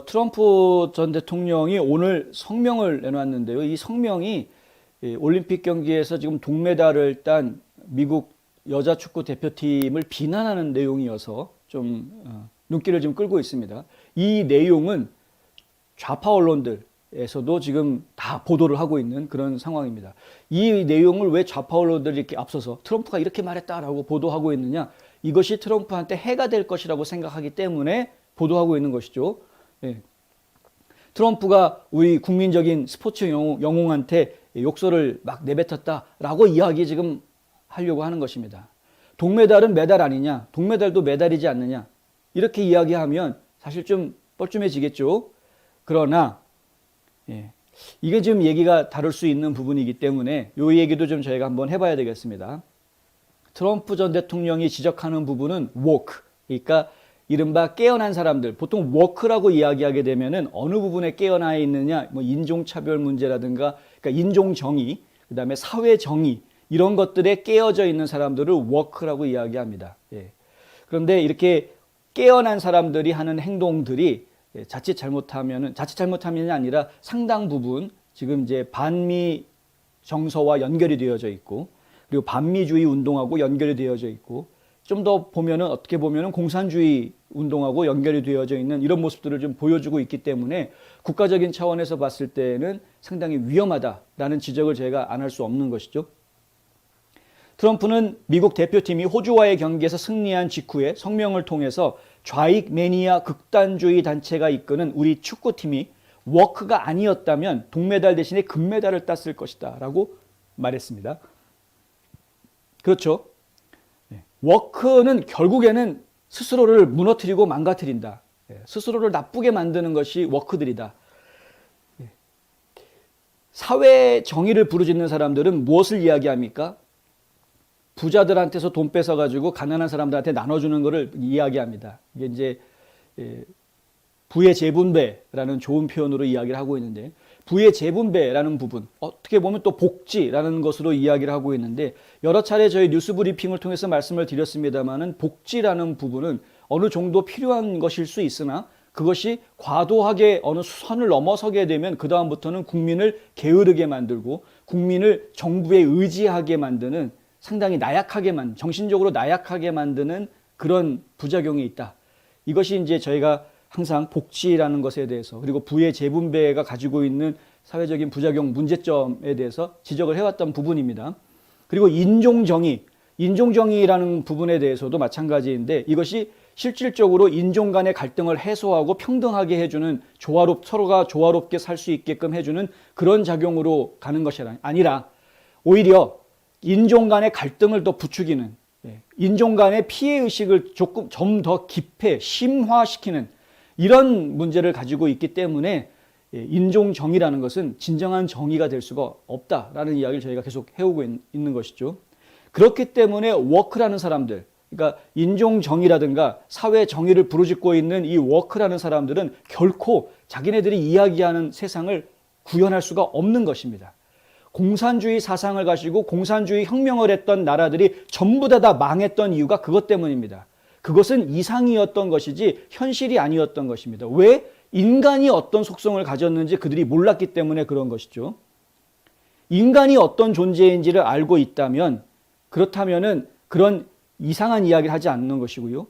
트럼프 전 대통령이 오늘 성명을 내놨는데요. 이 성명이 올림픽 경기에서 지금 동메달을 딴 미국 여자 축구 대표팀을 비난하는 내용이어서 좀 눈길을 좀 끌고 있습니다. 이 내용은 좌파 언론들에서도 지금 다 보도를 하고 있는 그런 상황입니다. 이 내용을 왜 좌파 언론들이 이렇게 앞서서 트럼프가 이렇게 말했다라고 보도하고 있느냐? 이것이 트럼프한테 해가 될 것이라고 생각하기 때문에 보도하고 있는 것이죠. 예. 트럼프가 우리 국민적인 스포츠 영웅한테 욕설을 막 내뱉었다라고 이야기 지금 하려고 하는 것입니다. 동메달은 메달 아니냐? 동메달도 메달이지 않느냐? 이렇게 이야기하면 사실 좀 뻘쭘해지겠죠. 그러나 이게 지금 얘기가 다를 수 있는 부분이기 때문에 이 얘기도 좀 저희가 한번 해봐야 되겠습니다. 트럼프 전 대통령이 지적하는 부분은 woke, 그러니까 이른바 깨어난 사람들, 보통 woke라고 이야기하게 되면은 어느 부분에 깨어나 있느냐, 뭐 인종차별 문제라든가, 그러니까 인종정의, 그 다음에 사회정의, 이런 것들에 깨어져 있는 사람들을 woke라고 이야기합니다. 예. 그런데 이렇게 깨어난 사람들이 하는 행동들이 자칫 잘못하면이 아니라 상당 부분 지금 이제 반미 정서와 연결이 되어져 있고, 그리고 반미주의 운동하고 연결이 되어져 있고, 좀 더 보면은 어떻게 보면은 공산주의 운동하고 연결이 되어져 있는 이런 모습들을 좀 보여주고 있기 때문에 국가적인 차원에서 봤을 때는 상당히 위험하다라는 지적을 제가 안 할 수 없는 것이죠. 트럼프는 미국 대표팀이 호주와의 경기에서 승리한 직후에 성명을 통해서 좌익 매니아 극단주의 단체가 이끄는 우리 축구팀이 워크가 아니었다면 동메달 대신에 금메달을 땄을 것이다 라고 말했습니다. 그렇죠. 워크는 결국에는 스스로를 무너뜨리고 망가뜨린다. 스스로를 나쁘게 만드는 것이 워크들이다. 사회 정의를 부르짖는 사람들은 무엇을 이야기합니까? 부자들한테서 돈 뺏어가지고 가난한 사람들한테 나눠주는 것을 이야기합니다. 이게 이제 부의 재분배라는 좋은 표현으로 이야기를 하고 있는데, 부의 재분배라는 부분, 어떻게 보면 또 복지라는 것으로 이야기를 하고 있는데, 여러 차례 저희 뉴스 브리핑을 통해서 말씀을 드렸습니다만은 복지라는 부분은 어느 정도 필요한 것일 수 있으나 그것이 과도하게 어느 선을 넘어서게 되면 그 다음부터는 국민을 게으르게 만들고 국민을 정부에 의지하게 만드는, 상당히 정신적으로 나약하게 만드는 그런 부작용이 있다. 이것이 이제 저희가 항상 복지라는 것에 대해서, 그리고 부의 재분배가 가지고 있는 사회적인 부작용 문제점에 대해서 지적을 해왔던 부분입니다. 그리고 인종정의라는 부분에 대해서도 마찬가지인데, 이것이 실질적으로 인종 간의 갈등을 해소하고 평등하게 해주는, 서로가 조화롭게 살 수 있게끔 해주는 그런 작용으로 가는 것이 아니라 오히려 인종 간의 갈등을 더 부추기는, 인종 간의 피해의식을 좀 더 심화시키는 이런 문제를 가지고 있기 때문에 인종정의라는 것은 진정한 정의가 될 수가 없다라는 이야기를 저희가 계속 해오고 있는 것이죠. 그렇기 때문에 워크라는 사람들, 그러니까 인종정의라든가 사회정의를 부르짖고 있는 이 워크라는 사람들은 결코 자기네들이 이야기하는 세상을 구현할 수가 없는 것입니다. 공산주의 사상을 가지고 공산주의 혁명을 했던 나라들이 전부 다 망했던 이유가 그것 때문입니다. 그것은 이상이었던 것이지 현실이 아니었던 것입니다. 왜? 인간이 어떤 속성을 가졌는지 그들이 몰랐기 때문에 그런 것이죠. 인간이 어떤 존재인지를 알고 있다면, 그렇다면은 그런 이상한 이야기를 하지 않는 것이고요.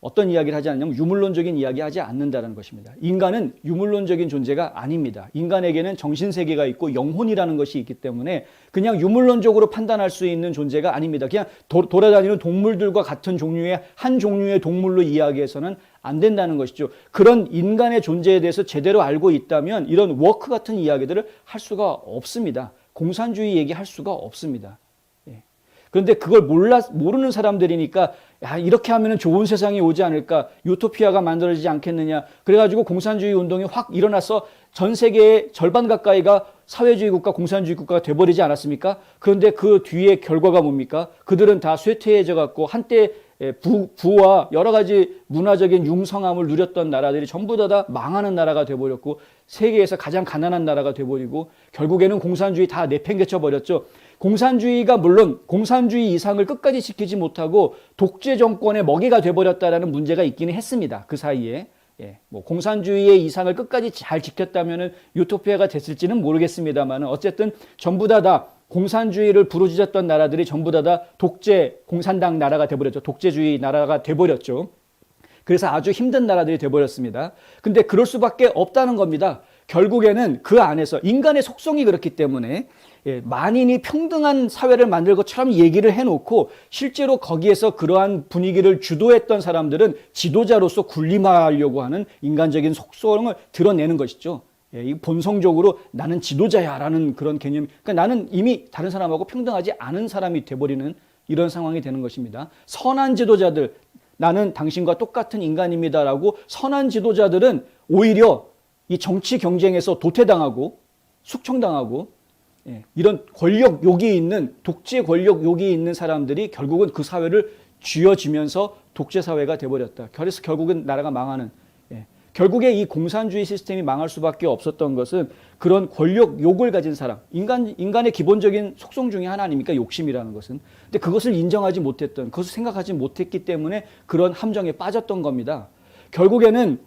어떤 이야기를 하지 않냐면 유물론적인 이야기 하지 않는다는 것입니다. 인간은 유물론적인 존재가 아닙니다. 인간에게는 정신세계가 있고 영혼이라는 것이 있기 때문에 그냥 유물론적으로 판단할 수 있는 존재가 아닙니다. 그냥 돌아다니는 동물들과 같은 종류의 한 종류의 동물로 이야기해서는 안 된다는 것이죠. 그런 인간의 존재에 대해서 제대로 알고 있다면 이런 워크 같은 이야기들을 할 수가 없습니다. 공산주의 얘기할 수가 없습니다. 그런데 그걸 모르는 사람들이니까, 야, 이렇게 하면 좋은 세상이 오지 않을까, 유토피아가 만들어지지 않겠느냐, 그래가지고 공산주의 운동이 확 일어나서 전 세계의 절반 가까이가 사회주의 국가, 공산주의 국가가 돼버리지 않았습니까? 그런데 그 뒤에 결과가 뭡니까? 그들은 다 쇠퇴해져 갖고 한때 부와 여러 가지 문화적인 융성함을 누렸던 나라들이 전부 다 망하는 나라가 돼버렸고, 세계에서 가장 가난한 나라가 돼버리고, 결국에는 공산주의 다 내팽개쳐 버렸죠. 공산주의가 물론 공산주의 이상을 끝까지 지키지 못하고 독재 정권의 먹이가 돼버렸다라는 문제가 있기는 했습니다. 그 사이에. 예, 뭐 공산주의의 이상을 끝까지 잘 지켰다면은 유토피아가 됐을지는 모르겠습니다만 어쨌든 전부 다 공산주의를 부르짖었던 나라들이 전부 다 독재 공산당 나라가 돼버렸죠. 독재주의 나라가 돼버렸죠. 그래서 아주 힘든 나라들이 돼버렸습니다. 근데 그럴 수밖에 없다는 겁니다. 결국에는 그 안에서 인간의 속성이 그렇기 때문에 만인이 평등한 사회를 만들 것처럼 얘기를 해놓고 실제로 거기에서 그러한 분위기를 주도했던 사람들은 지도자로서 군림하려고 하는 인간적인 속성을 드러내는 것이죠. 이 본성적으로 나는 지도자야 라는 그런 개념, 그러니까 나는 이미 다른 사람하고 평등하지 않은 사람이 돼버리는 이런 상황이 되는 것입니다. 선한 지도자들, 나는 당신과 똑같은 인간입니다라고 선한 지도자들은 오히려 이 정치 경쟁에서 도태당하고 숙청당하고 이런 권력 욕이 있는 독재 권력 욕이 있는 사람들이 결국은 그 사회를 쥐어쥐면서 독재 사회가 돼버렸다. 그래서 결국은 나라가 망하는. 결국에 이 공산주의 시스템이 망할 수밖에 없었던 것은 그런 권력 욕을 가진 사람, 인간의 기본적인 속성 중에 하나 아닙니까? 욕심이라는 것은. 근데 그것을 인정하지 못했던, 그것을 생각하지 못했기 때문에 그런 함정에 빠졌던 겁니다. 결국에는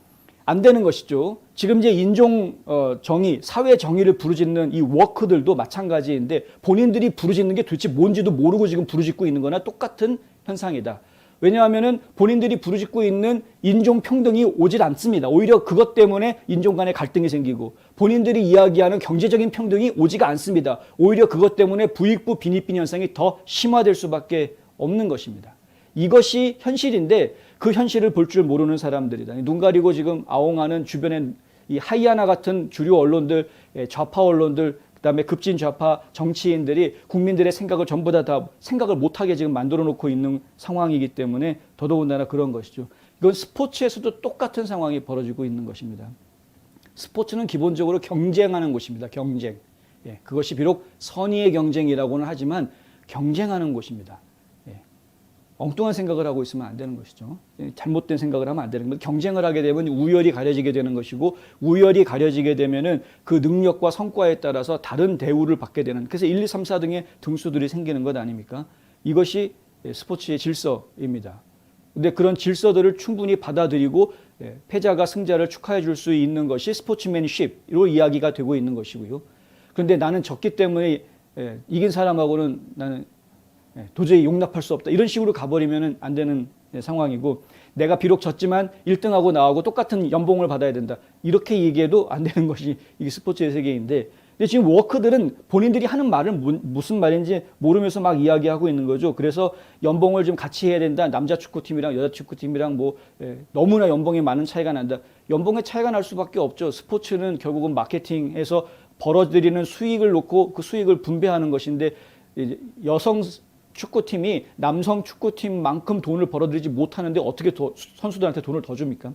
안 되는 것이죠. 지금 이제 인종 정의, 사회 정의를 부르짖는 이 워크들도 마찬가지인데 본인들이 부르짖는 게 도대체 뭔지도 모르고 지금 부르짖고 있는 거나 똑같은 현상이다. 왜냐하면은 본인들이 부르짖고 있는 인종 평등이 오질 않습니다. 오히려 그것 때문에 인종 간의 갈등이 생기고 본인들이 이야기하는 경제적인 평등이 오지가 않습니다. 오히려 그것 때문에 부익부 빈익빈 현상이 더 심화될 수밖에 없는 것입니다. 이것이 현실인데 그 현실을 볼 줄 모르는 사람들이다. 눈 가리고 지금 아웅하는 주변에 이 하이아나 같은 주류 언론들, 좌파 언론들, 그다음에 급진 좌파 정치인들이 국민들의 생각을 전부 다 생각을 못하게 지금 만들어 놓고 있는 상황이기 때문에 더더군다나 그런 것이죠. 이건 스포츠에서도 똑같은 상황이 벌어지고 있는 것입니다. 스포츠는 기본적으로 경쟁하는 곳입니다. 경쟁. 그것이 비록 선의의 경쟁이라고는 하지만 경쟁하는 곳입니다. 엉뚱한 생각을 하고 있으면 안 되는 것이죠. 잘못된 생각을 하면 안 되는 겁니다. 경쟁을 하게 되면 우열이 가려지게 되는 것이고 우열이 가려지게 되면은 그 능력과 성과에 따라서 다른 대우를 받게 되는, 그래서 1, 2, 3, 4 등의 등수들이 생기는 것 아닙니까? 이것이 스포츠의 질서입니다. 근데 그런 질서들을 충분히 받아들이고 패자가 승자를 축하해 줄 수 있는 것이 스포츠맨십으로 이야기가 되고 있는 것이고요. 그런데 나는 졌기 때문에 이긴 사람하고는 나는 도저히 용납할 수 없다. 이런 식으로 가버리면 안 되는 상황이고, 내가 비록 졌지만 1등하고 나하고 똑같은 연봉을 받아야 된다. 이렇게 얘기해도 안 되는 것이 이게 스포츠의 세계인데, 근데 지금 워크들은 본인들이 하는 말은 무슨 말인지 모르면서 막 이야기하고 있는 거죠. 그래서 연봉을 좀 같이 해야 된다. 남자 축구팀이랑 여자 축구팀이랑 너무나 연봉이 많은 차이가 난다. 연봉의 차이가 날 수밖에 없죠. 스포츠는 결국은 마케팅에서 벌어들이는 수익을 놓고 그 수익을 분배하는 것인데, 여성 축구팀이 남성 축구팀만큼 돈을 벌어들이지 못하는데 어떻게 선수들한테 돈을 더 줍니까?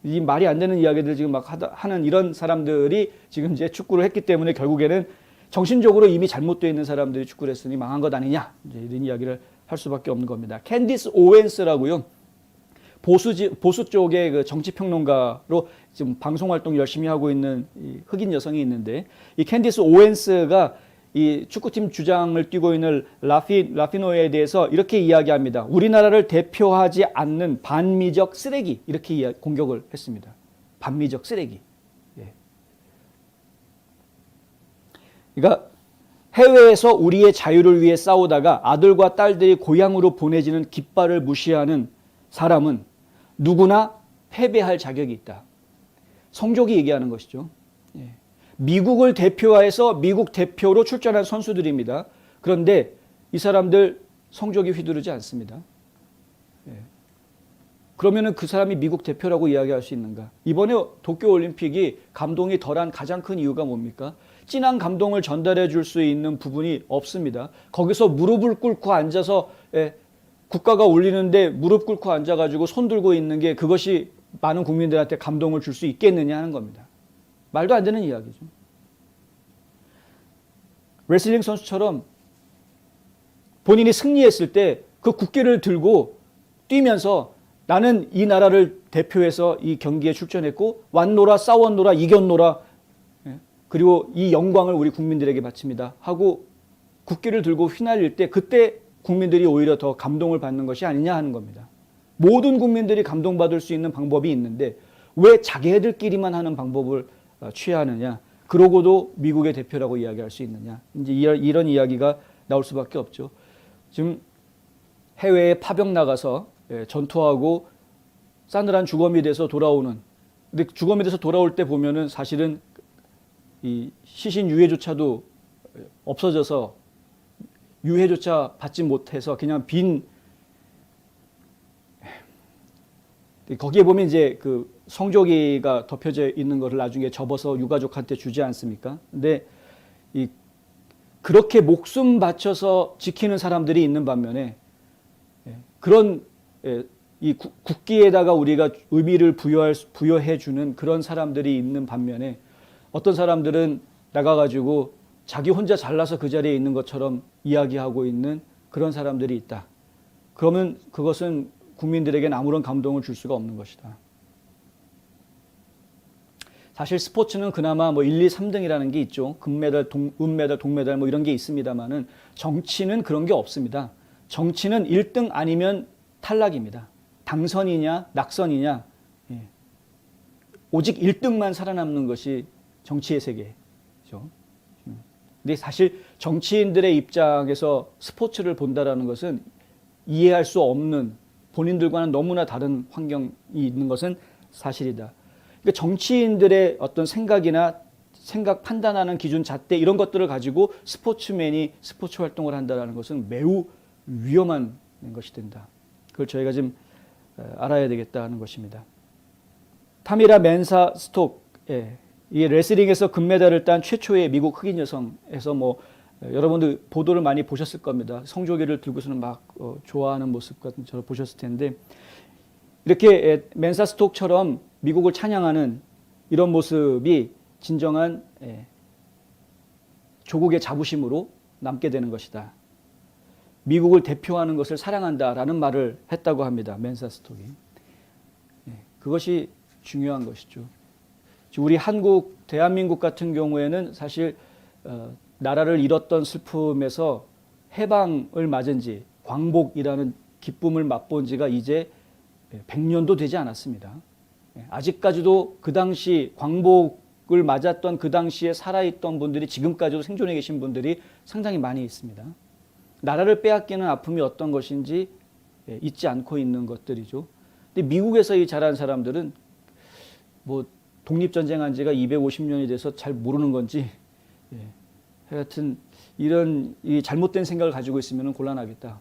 이 말이 안 되는 이야기들 지금 막 하는 이런 사람들이 지금 이제 축구를 했기 때문에 결국에는 정신적으로 이미 잘못되어 있는 사람들이 축구를 했으니 망한 것 아니냐, 이제 이런 이야기를 할 수밖에 없는 겁니다. 캔디스 오웬스라고요. 보수 쪽의 그 정치평론가로 지금 방송 활동 열심히 하고 있는 이 흑인 여성이 있는데, 이 캔디스 오웬스가 이 축구팀 주장을 뛰고 있는 라피노에 대해서 이렇게 이야기합니다. 우리나라를 대표하지 않는 반미적 쓰레기, 이렇게 공격을 했습니다. 반미적 쓰레기. 그러니까 해외에서 우리의 자유를 위해 싸우다가 아들과 딸들이 고향으로 보내지는 깃발을 무시하는 사람은 누구나 패배할 자격이 있다. 성적이 얘기하는 것이죠. 미국을 대표해서 미국 대표로 출전한 선수들입니다. 그런데 이 사람들 성적이 휘두르지 않습니다. 그러면은 그 사람이 미국 대표라고 이야기할 수 있는가? 이번에 도쿄올림픽이 감동이 덜한 가장 큰 이유가 뭡니까? 진한 감동을 전달해 줄 수 있는 부분이 없습니다. 거기서 무릎을 꿇고 앉아서 국가가 울리는데 무릎 꿇고 앉아가지고 손 들고 있는 게 그것이 많은 국민들한테 감동을 줄 수 있겠느냐 하는 겁니다. 말도 안 되는 이야기죠. 레슬링 선수처럼 본인이 승리했을 때 그 국기를 들고 뛰면서 나는 이 나라를 대표해서 이 경기에 출전했고 왔노라 싸웠노라 이겼노라, 그리고 이 영광을 우리 국민들에게 바칩니다 하고 국기를 들고 휘날릴 때 그때 국민들이 오히려 더 감동을 받는 것이 아니냐 하는 겁니다. 모든 국민들이 감동받을 수 있는 방법이 있는데 왜 자기네들끼리만 하는 방법을 취하느냐? 그러고도 미국의 대표라고 이야기할 수 있느냐? 이제 이런 이야기가 나올 수밖에 없죠. 지금 해외에 파병 나가서 전투하고 싸늘한 주검이 돼서 돌아오는. 근데 주검이 돼서 돌아올 때 보면은 사실은 이 시신 유해조차도 없어져서 유해조차 받지 못해서 그냥 빈, 거기에 보면 이제 그 성조기가 덮여져 있는 것을 나중에 접어서 유가족한테 주지 않습니까? 근데 그렇게 목숨 바쳐서 지키는 사람들이 있는 반면에 그런 이 국기에다가 우리가 의미를 부여해 주는 그런 사람들이 있는 반면에 어떤 사람들은 나가가지고 자기 혼자 잘나서 그 자리에 있는 것처럼 이야기하고 있는 그런 사람들이 있다. 그러면 그것은 국민들에게는 아무런 감동을 줄 수가 없는 것이다. 사실 스포츠는 그나마 뭐 1, 2, 3등이라는 게 있죠. 금메달, 은메달, 동메달 뭐 이런 게 있습니다만은 정치는 그런 게 없습니다. 정치는 1등 아니면 탈락입니다. 당선이냐 낙선이냐, 오직 1등만 살아남는 것이 정치의 세계죠. 근데 사실 정치인들의 입장에서 스포츠를 본다라는 것은 이해할 수 없는, 본인들과는 너무나 다른 환경이 있는 것은 사실이다. 그러니까 정치인들의 어떤 생각이나 생각 판단하는 기준, 잣대 이런 것들을 가지고 스포츠맨이 스포츠 활동을 한다는 것은 매우 위험한 것이 된다. 그걸 저희가 좀 알아야 되겠다는 것입니다. 타미라 멘사 스톡, 이 레슬링에서 금메달을 딴 최초의 미국 흑인 여성에서 뭐 여러분들 보도를 많이 보셨을 겁니다. 성조기를 들고서는 막 좋아하는 모습 같은 거 보셨을 텐데, 이렇게 멘사 스톡처럼 미국을 찬양하는 이런 모습이 진정한 조국의 자부심으로 남게 되는 것이다. 미국을 대표하는 것을 사랑한다라는 말을 했다고 합니다. 멘사 스톡이. 그것이 중요한 것이죠. 우리 한국, 대한민국 같은 경우에는 사실 나라를 잃었던 슬픔에서 해방을 맞은 지, 광복이라는 기쁨을 맛본 지가 이제 100년도 되지 않았습니다. 아직까지도 그 당시 광복을 맞았던 그 당시에 살아있던 분들이 지금까지도 생존해 계신 분들이 상당히 많이 있습니다. 나라를 빼앗기는 아픔이 어떤 것인지 잊지 않고 있는 것들이죠. 근데 미국에서 이 자란 사람들은 뭐 독립전쟁한 지가 250년이 돼서 잘 모르는 건지, 하여튼 이런 이 잘못된 생각을 가지고 있으면 곤란하겠다.